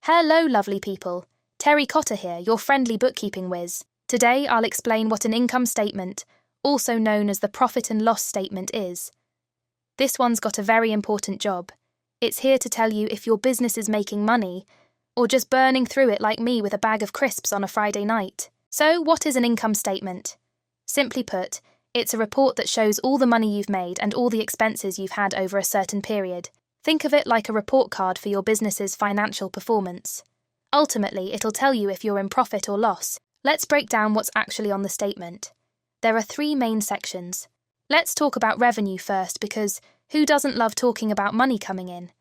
Hello, lovely people. Teri Cotta here, your friendly bookkeeping whiz. Today I'll explain what an income statement, also known as the profit and loss statement, is. This one's got a very important job. It's here to tell you if your business is making money, or just burning through it like me with a bag of crisps on a Friday night. So, what is an income statement? Simply put, it's a report that shows all the money you've made and all the expenses you've had over a certain period. Think of it like a report card for your business's financial performance. Ultimately, it'll tell you if you're in profit or loss. Let's break down what's actually on the statement. There are 3 main sections. Let's talk about revenue first, because who doesn't love talking about money coming in?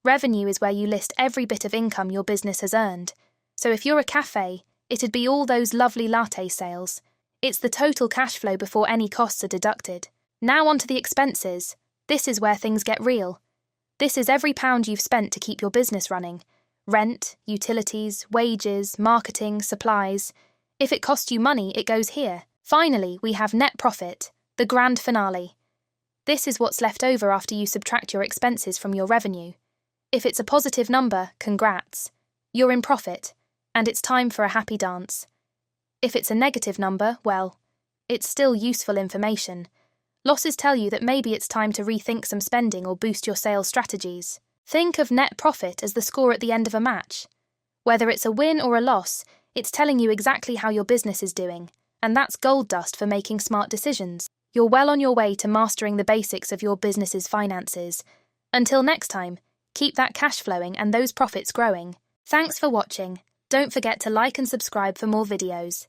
Revenue is where you list every bit of income your business has earned. So if you're a cafe, it'd be all those lovely latte sales. It's the total cash flow before any costs are deducted. Now on to the expenses. This is where things get real. This is every pound you've spent to keep your business running. Rent, utilities, wages, marketing, supplies. If it costs you money, it goes here. Finally, we have net profit, the grand finale. This is what's left over after you subtract your expenses from your revenue. If it's a positive number, congrats. You're in profit, and it's time for a happy dance. If it's a negative number, well, it's still useful information. Losses tell you that maybe it's time to rethink some spending or boost your sales strategies. Think of net profit as the score at the end of a match. Whether it's a win or a loss, it's telling you exactly how your business is doing, and that's gold dust for making smart decisions. You're well on your way to mastering the basics of your business's finances. Until next time, keep that cash flowing and those profits growing. Thanks for watching. Don't forget to like and subscribe for more videos.